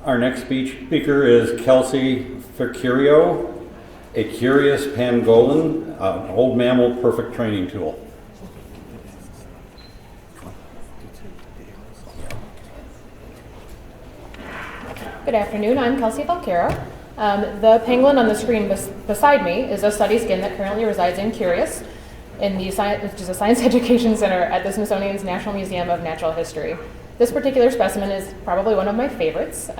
Our next speaker is Kelsey Falquero, a curious pangolin, an old mammal perfect training tool. Good afternoon, I'm Kelsey Falquero. The pangolin on the screen beside me is a study skin that currently resides in Curious, which is a science education center at the Smithsonian's National Museum of Natural History. This particular specimen is probably one of my favorites in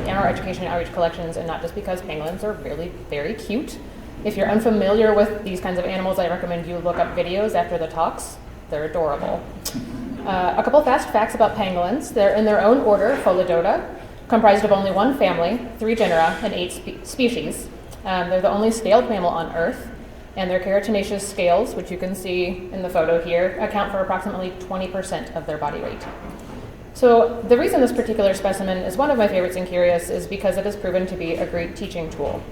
our education and outreach collections, and not just because pangolins are really very cute. If you're unfamiliar with these kinds of animals, I recommend you look up videos after the talks. They're adorable. A couple fast facts about pangolins. They're in their own order, Pholidota, comprised of only one family, 3 genera, and 8 species. They're the only scaled mammal on Earth, and their keratinaceous scales, which you can see in the photo here, account for approximately 20% of their body weight. So the reason this particular specimen is one of my favorites in Curious is because it has proven to be a great teaching tool.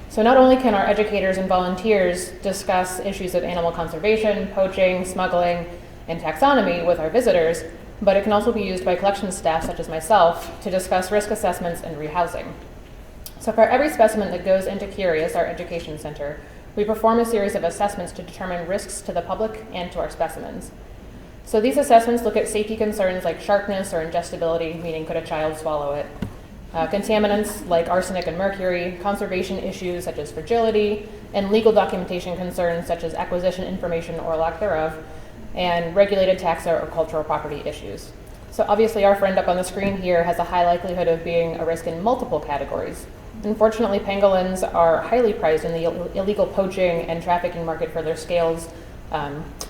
So not only can our educators and volunteers discuss issues of animal conservation, poaching, smuggling, and taxonomy with our visitors, but it can also be used by collections staff such as myself to discuss risk assessments and rehousing. So for every specimen that goes into Curious, our education center, we perform a series of assessments to determine risks to the public and to our specimens. So these assessments look at safety concerns like sharpness or ingestibility, meaning could a child swallow it, contaminants like arsenic and mercury, conservation issues such as fragility, and legal documentation concerns such as acquisition information or lack thereof, and regulated taxa or cultural property issues. So obviously our friend up on the screen here has a high likelihood of being a risk in multiple categories. Unfortunately, pangolins are highly prized in the illegal poaching and trafficking market for their scales,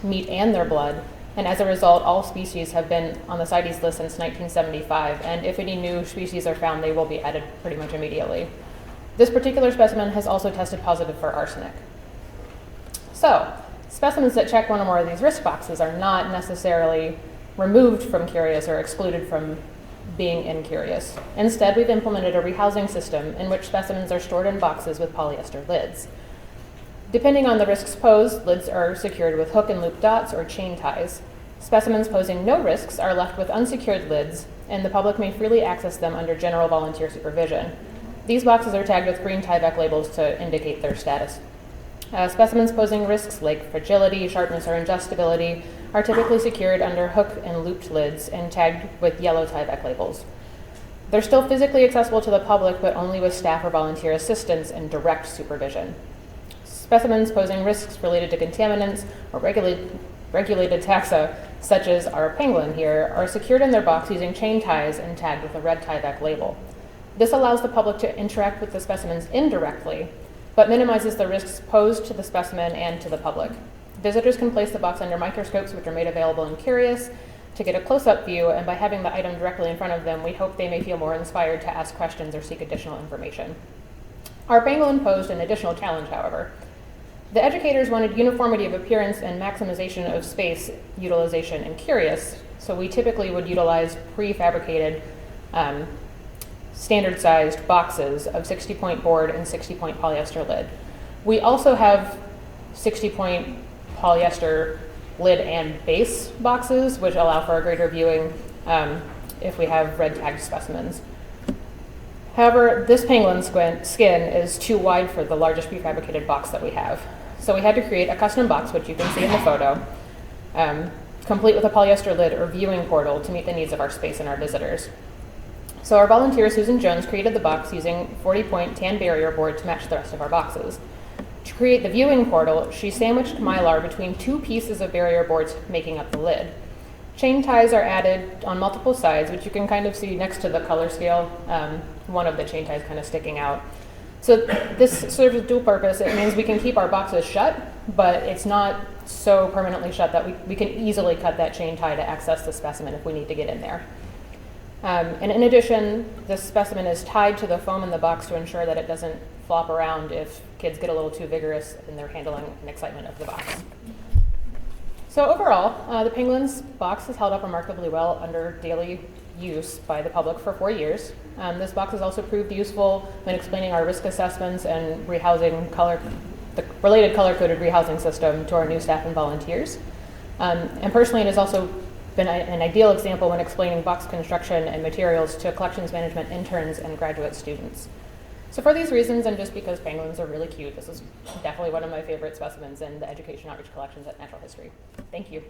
meat, and their blood. And as a result, all species have been on the CITES list since 1975, and if any new species are found, they will be added pretty much immediately. This particular specimen has also tested positive for arsenic. So, specimens that check one or more of these risk boxes are not necessarily removed from Curious or excluded from being in Curious. Instead, we've implemented a rehousing system in which specimens are stored in boxes with polyester lids. Depending on the risks posed, lids are secured with hook and loop dots or chain ties. Specimens posing no risks are left with unsecured lids, and the public may freely access them under general volunteer supervision. These boxes are tagged with green Tyvek labels to indicate their status. Specimens posing risks like fragility, sharpness, or ingestibility are typically secured under hook and looped lids and tagged with yellow Tyvek labels. They're still physically accessible to the public, but only with staff or volunteer assistance and direct supervision. Specimens posing risks related to contaminants or regulated taxa, such as our pangolin here, are secured in their box using chain ties and tagged with a red Tyvek label. This allows the public to interact with the specimens indirectly, but minimizes the risks posed to the specimen and to the public. Visitors can place the box under microscopes, which are made available in Curious, to get a close-up view, and by having the item directly in front of them, we hope they may feel more inspired to ask questions or seek additional information. Our pangolin posed an additional challenge, however. The educators wanted uniformity of appearance and maximization of space utilization in Curious, so we typically would utilize prefabricated standard-sized boxes of 60-point board and 60-point polyester lid. We also have 60-point polyester lid and base boxes, which allow for a greater viewing if we have red-tagged specimens. However, this pangolin skin is too wide for the largest prefabricated box that we have. So we had to create a custom box, which you can see in the photo, complete with a polyester lid or viewing portal to meet the needs of our space and our visitors. So our volunteer, Susan Jones, created the box using 40-point tan barrier board to match the rest of our boxes. To create the viewing portal, she sandwiched mylar between 2 pieces of barrier boards making up the lid. Chain ties are added on multiple sides, which you can kind of see next to the color scale, one of the chain ties kind of sticking out. So this serves a dual purpose. It means we can keep our boxes shut, but it's not so permanently shut that we can easily cut that chain tie to access the specimen if we need to get in there. And in addition, this specimen is tied to the foam in the box to ensure that it doesn't flop around if kids get a little too vigorous in their handling and excitement of the box. So overall, the pangolin's box has held up remarkably well under daily use by the public for 4 years. This box has also proved useful when explaining our risk assessments and rehousing the related color-coded rehousing system to our new staff and volunteers. And personally, it has also been an ideal example when explaining box construction and materials to collections management interns and graduate students. So for these reasons, and just because pangolins are really cute, this is definitely one of my favorite specimens in the education outreach collections at Natural History. Thank you.